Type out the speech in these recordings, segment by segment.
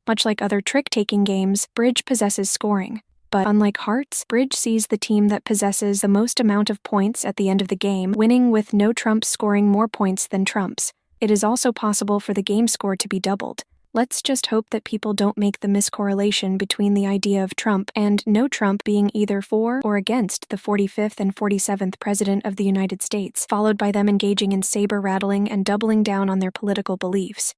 Much like other trick-taking games, bridge possesses scoring. But unlike hearts, bridge sees the team that possesses the most amount of points at the end of the game, winning with no trumps scoring more points than trumps. It is also possible for the game score to be doubled. Let's just hope that people don't make the miscorrelation between the idea of trump and no trump being either for or against the 45th and 47th President of the United States, followed by them engaging in saber-rattling and doubling down on their political beliefs.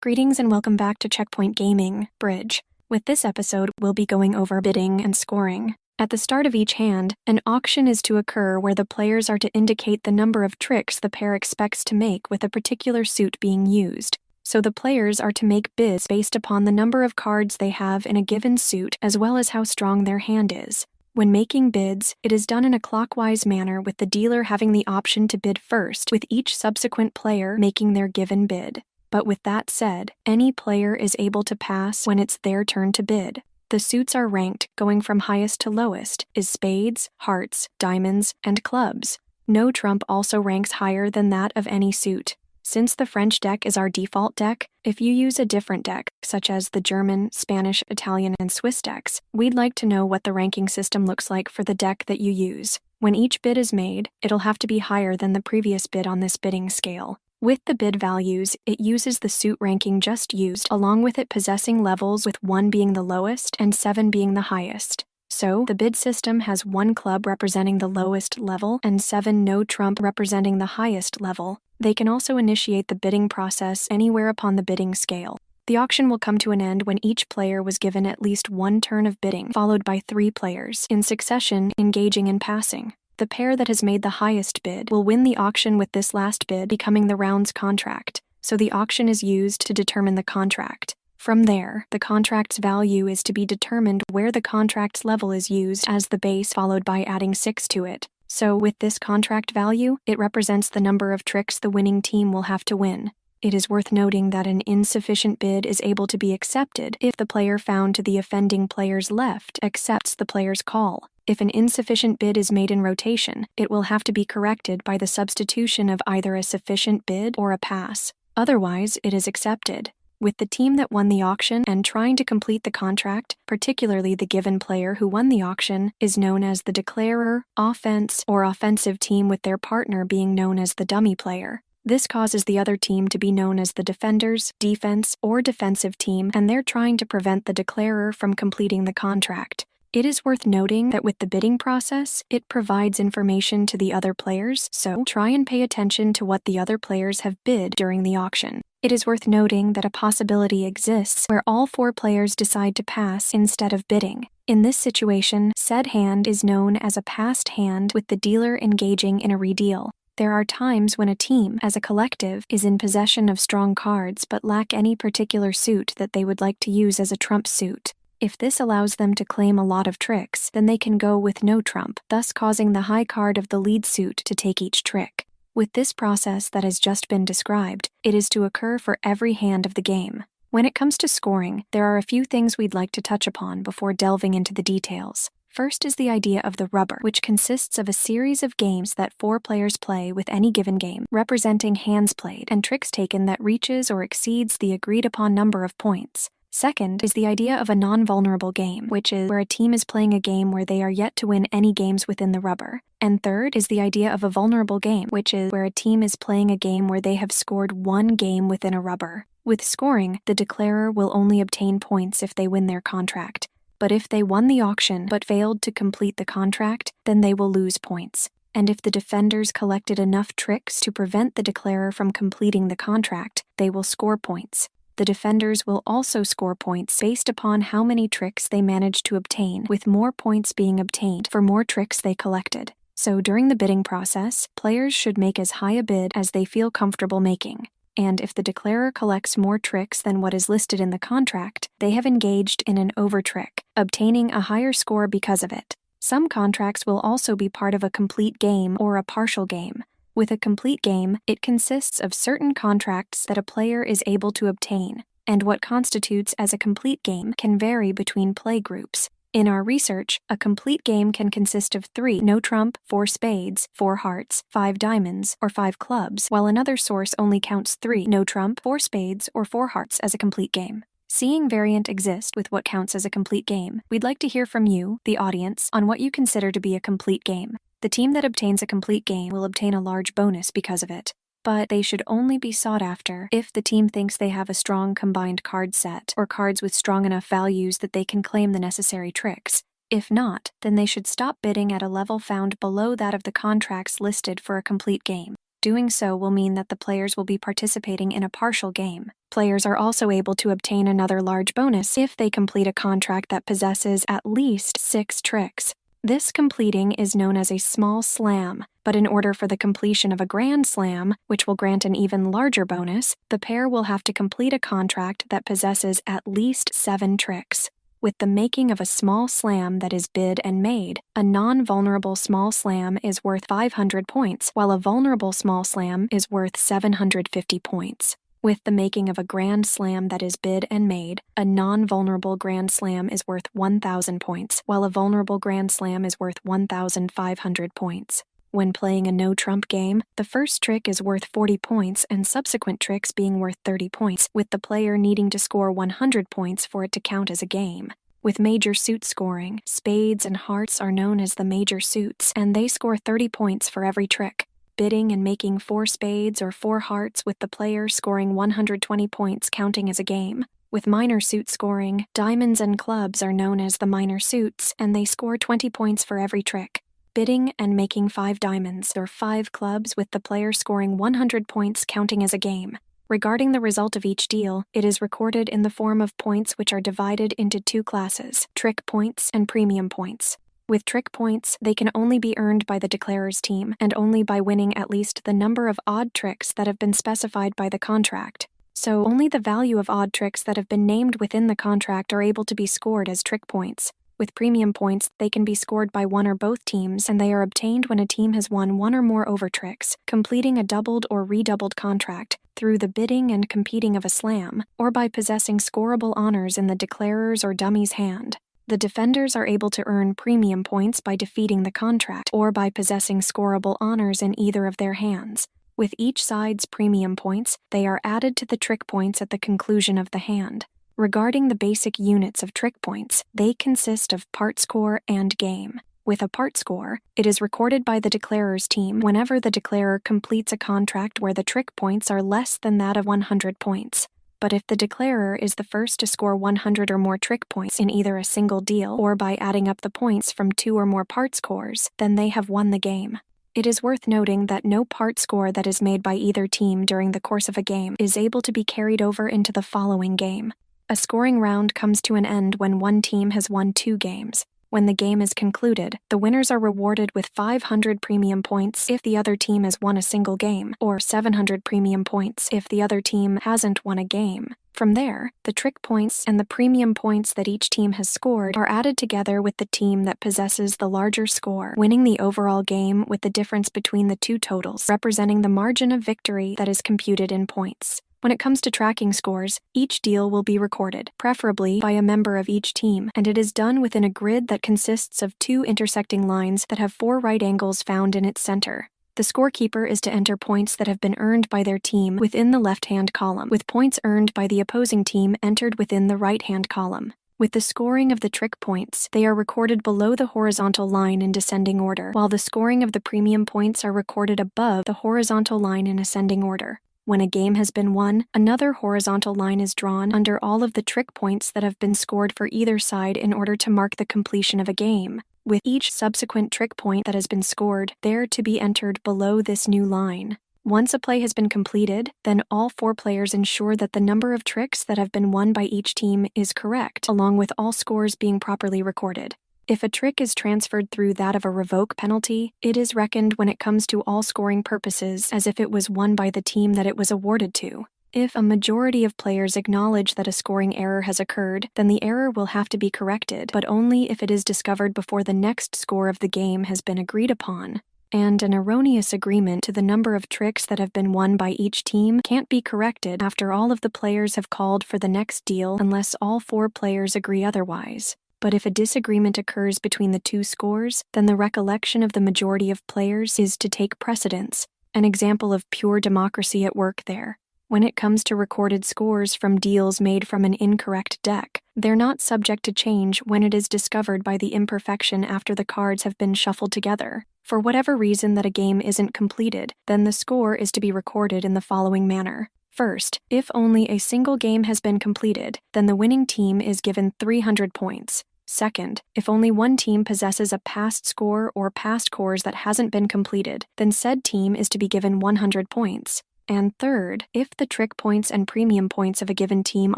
Greetings and welcome back to Checkpoint Gaming, Bridge. With this episode, we'll be going over bidding and scoring. At the start of each hand, an auction is to occur where the players are to indicate the number of tricks the pair expects to make with a particular suit being used. So the players are to make bids based upon the number of cards they have in a given suit as well as how strong their hand is. When making bids, it is done in a clockwise manner with the dealer having the option to bid first, with each subsequent player making their given bid. But with that said, any player is able to pass when it's their turn to bid. The suits are ranked, going from highest to lowest, is spades, hearts, diamonds, and clubs. No trump also ranks higher than that of any suit. Since the French deck is our default deck, if you use a different deck, such as the German, Spanish, Italian, and Swiss decks, we'd like to know what the ranking system looks like for the deck that you use. When each bid is made, it'll have to be higher than the previous bid on this bidding scale. With the bid values, it uses the suit ranking just used, along with it possessing levels with 1 being the lowest and 7 being the highest. So, the bid system has 1 club representing the lowest level and 7 no trump representing the highest level. They can also initiate the bidding process anywhere upon the bidding scale. The auction will come to an end when each player was given at least 1 turn of bidding, followed by 3 players, in succession, engaging and passing. The pair that has made the highest bid will win the auction, with this last bid becoming the round's contract, so the auction is used to determine the contract. From there, the contract's value is to be determined where the contract's level is used as the base, followed by adding 6 to it. So with this contract value, it represents the number of tricks the winning team will have to win. It is worth noting that an insufficient bid is able to be accepted if the player found to the offending player's left accepts the player's call. If an insufficient bid is made in rotation, it will have to be corrected by the substitution of either a sufficient bid or a pass. Otherwise, it is accepted. With the team that won the auction and trying to complete the contract, particularly the given player who won the auction, is known as the declarer, offense, or offensive team, with their partner being known as the dummy player. This causes the other team to be known as the defenders, defense, or defensive team, and they're trying to prevent the declarer from completing the contract. It is worth noting that with the bidding process, it provides information to the other players, so try and pay attention to what the other players have bid during the auction. It is worth noting that a possibility exists where all 4 players decide to pass instead of bidding. In this situation, said hand is known as a passed hand, with the dealer engaging in a redeal. There are times when a team, as a collective, is in possession of strong cards but lack any particular suit that they would like to use as a trump suit. If this allows them to claim a lot of tricks, then they can go with no trump, thus causing the high card of the lead suit to take each trick. With this process that has just been described, it is to occur for every hand of the game. When it comes to scoring, there are a few things we'd like to touch upon before delving into the details. First is the idea of the rubber, which consists of a series of games that 4 players play with any given game, representing hands played and tricks taken that reaches or exceeds the agreed-upon number of points. Second is the idea of a non-vulnerable game, which is where a team is playing a game where they are yet to win any games within the rubber. And third is the idea of a vulnerable game, which is where a team is playing a game where they have scored 1 game within a rubber. With scoring, the declarer will only obtain points if they win their contract. But if they won the auction but failed to complete the contract, then they will lose points. And if the defenders collected enough tricks to prevent the declarer from completing the contract, they will score points. The defenders will also score points based upon how many tricks they managed to obtain, with more points being obtained for more tricks they collected. So during the bidding process, players should make as high a bid as they feel comfortable making. And if the declarer collects more tricks than what is listed in the contract, they have engaged in an overtrick, obtaining a higher score because of it. Some contracts will also be part of a complete game or a partial game. With a complete game, it consists of certain contracts that a player is able to obtain, and what constitutes as a complete game can vary between play groups. In our research, a complete game can consist of 3 no trump, 4 spades, 4 hearts, 5 diamonds, or 5 clubs, while another source only counts 3 no trump, 4 spades, or 4 hearts as a complete game. Seeing variant exist with what counts as a complete game, we'd like to hear from you, the audience, on what you consider to be a complete game. The team that obtains a complete game will obtain a large bonus because of it, but they should only be sought after if the team thinks they have a strong combined card set or cards with strong enough values that they can claim the necessary tricks. If not, then they should stop bidding at a level found below that of the contracts listed for a complete game. Doing so will mean that the players will be participating in a partial game. Players are also able to obtain another large bonus if they complete a contract that possesses at least 6 tricks. This completing is known as a small slam, but in order for the completion of a grand slam, which will grant an even larger bonus, the pair will have to complete a contract that possesses at least 7 tricks. With the making of a small slam that is bid and made, a non-vulnerable small slam is worth 500 points, while a vulnerable small slam is worth 750 points. With the making of a grand slam that is bid and made, a non-vulnerable grand slam is worth 1,000 points, while a vulnerable grand slam is worth 1,500 points. When playing a no-trump game, the first trick is worth 40 points and subsequent tricks being worth 30 points, with the player needing to score 100 points for it to count as a game. With major suit scoring, spades and hearts are known as the major suits, and they score 30 points for every trick. Bidding and making 4 spades or 4 hearts with the player scoring 120 points counting as a game. With minor suit scoring, diamonds and clubs are known as the minor suits, and they score 20 points for every trick. Bidding and making 5 diamonds or 5 clubs with the player scoring 100 points counting as a game. Regarding the result of each deal, it is recorded in the form of points which are divided into 2 classes, trick points and premium points. With trick points, they can only be earned by the declarer's team and only by winning at least the number of odd tricks that have been specified by the contract. So only the value of odd tricks that have been named within the contract are able to be scored as trick points. With premium points, they can be scored by one or both teams, and they are obtained when a team has won 1 or more over tricks, completing a doubled or redoubled contract through the bidding and competing of a slam, or by possessing scorable honors in the declarer's or dummy's hand. The defenders are able to earn premium points by defeating the contract, or by possessing scorable honors in either of their hands. With each side's premium points, they are added to the trick points at the conclusion of the hand. Regarding the basic units of trick points, they consist of part score and game. With a part score, it is recorded by the declarer's team whenever the declarer completes a contract where the trick points are less than that of 100 points. But if the declarer is the first to score 100 or more trick points in either a single deal or by adding up the points from 2 or more part scores, then they have won the game. It is worth noting that no part score that is made by either team during the course of a game is able to be carried over into the following game. A scoring round comes to an end when one team has won 2 games. When the game is concluded, the winners are rewarded with 500 premium points if the other team has won a single game, or 700 premium points if the other team hasn't won a game. From there, the trick points and the premium points that each team has scored are added together with the team that possesses the larger score, winning the overall game with the difference between the 2 totals, representing the margin of victory that is computed in points. When it comes to tracking scores, each deal will be recorded, preferably by a member of each team, and it is done within a grid that consists of 2 intersecting lines that have 4 right angles found in its center. The scorekeeper is to enter points that have been earned by their team within the left-hand column, with points earned by the opposing team entered within the right-hand column. With the scoring of the trick points, they are recorded below the horizontal line in descending order, while the scoring of the premium points are recorded above the horizontal line in ascending order. When a game has been won, another horizontal line is drawn under all of the trick points that have been scored for either side in order to mark the completion of a game, with each subsequent trick point that has been scored there to be entered below this new line. Once a play has been completed, then all 4 players ensure that the number of tricks that have been won by each team is correct, along with all scores being properly recorded. If a trick is transferred through that of a revoke penalty, it is reckoned when it comes to all scoring purposes as if it was won by the team that it was awarded to. If a majority of players acknowledge that a scoring error has occurred, then the error will have to be corrected, but only if it is discovered before the next score of the game has been agreed upon. And an erroneous agreement to the number of tricks that have been won by each team can't be corrected after all of the players have called for the next deal unless all 4 players agree otherwise. But if a disagreement occurs between the 2 scores, then the recollection of the majority of players is to take precedence, an example of pure democracy at work there. When it comes to recorded scores from deals made from an incorrect deck, they're not subject to change when it is discovered by the imperfection after the cards have been shuffled together. For whatever reason that a game isn't completed, then the score is to be recorded in the following manner. First, if only a single game has been completed, then the winning team is given 300 points. Second, if only one team possesses a past score or past cores that hasn't been completed, then said team is to be given 100 points. And third, if the trick points and premium points of a given team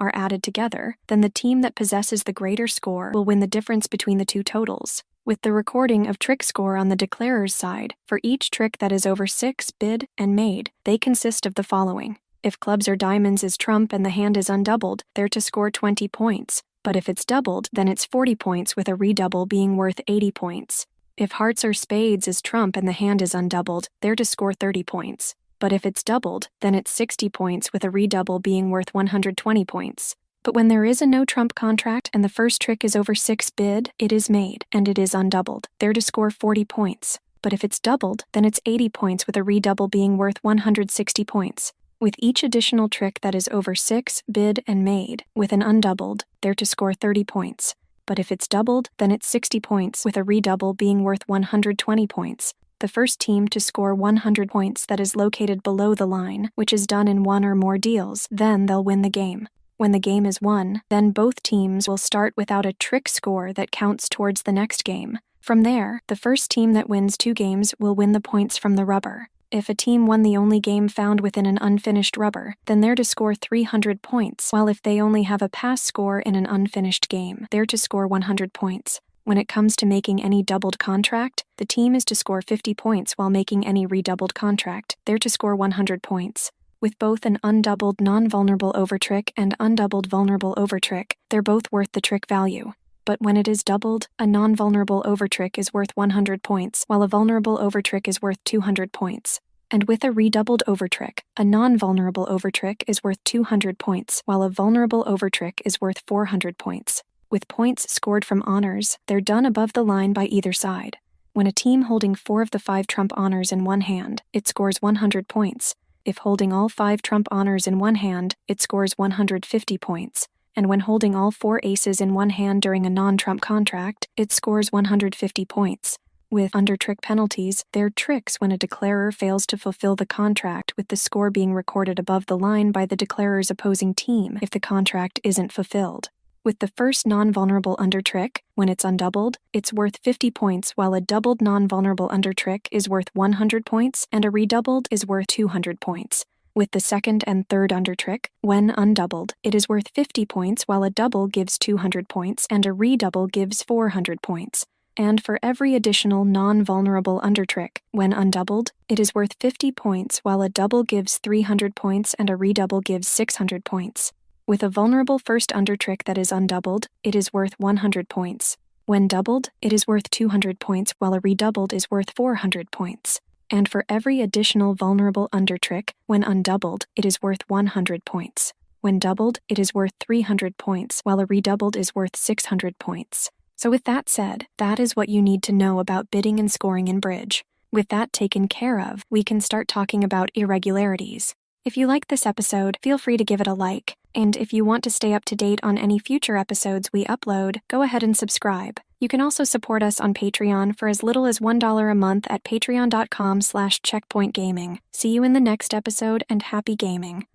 are added together, then the team that possesses the greater score will win the difference between the two totals. With the recording of trick score on the declarer's side, for each trick that is over 6 bid and made, they consist of the following. If clubs or diamonds is trump and the hand is undoubled, they're to score 20 points. But if it's doubled, then it's 40 points with a redouble being worth 80 points. If hearts or spades is trump and the hand is undoubled, they're to score 30 points. But if it's doubled, then it's 60 points with a redouble being worth 120 points. But when there is a no-trump contract and the first trick is over 6 bid, it is made, and it is undoubled. They're to score 40 points. But if it's doubled, then it's 80 points with a redouble being worth 160 points. With each additional trick that is over 6 bid and made, with an undoubled, they're to score 30 points. But if it's doubled, then it's 60 points with a redouble being worth 120 points. The first team to score 100 points that is located below the line, which is done in one or more deals, then they'll win the game. When the game is won, then both teams will start without a trick score that counts towards the next game. From there, the first team that wins 2 games will win the points from the rubber. If a team won the only game found within an unfinished rubber, then they're to score 300 points, while if they only have a pass score in an unfinished game, they're to score 100 points. When it comes to making any doubled contract, the team is to score 50 points while making any redoubled contract. They're to score 100 points. With both an undoubled non-vulnerable overtrick and undoubled vulnerable overtrick, they're both worth the trick value. But when it is doubled, a non-vulnerable overtrick is worth 100 points, while a vulnerable overtrick is worth 200 points. And with a redoubled overtrick, a non-vulnerable overtrick is worth 200 points, while a vulnerable overtrick is worth 400 points. With points scored from honors, they're done above the line by either side. When a team holding 4 of the 5 trump honors in one hand, it scores 100 points. If holding all 5 trump honors in one hand, it scores 150 points. And when holding all 4 aces in one hand during a non-trump contract, it scores 150 points. With under-trick penalties, they're tricks when a declarer fails to fulfill the contract with the score being recorded above the line by the declarer's opposing team if the contract isn't fulfilled. With the first non-vulnerable undertrick, when it's undoubled, it's worth 50 points, while a doubled non-vulnerable undertrick is worth 100 points and a redoubled is worth 200 points. With the second and third undertrick, when undoubled, it is worth 50 points, while a double gives 200 points and a redouble gives 400 points. And for every additional non-vulnerable undertrick, when undoubled, it is worth 50 points, while a double gives 300 points and a redouble gives 600 points. With a vulnerable first undertrick that is undoubled, it is worth 100 points. When doubled, it is worth 200 points, while a redoubled is worth 400 points. And for every additional vulnerable undertrick, when undoubled, it is worth 100 points. When doubled, it is worth 300 points, while a redoubled is worth 600 points. So with that said, that is what you need to know about bidding and scoring in bridge. With that taken care of, we can start talking about irregularities. If you like this episode, feel free to give it a like. And if you want to stay up to date on any future episodes we upload, go ahead and subscribe. You can also support us on Patreon for as little as $1 a month at patreon.com/checkpointgaming. See you in the next episode, and happy gaming.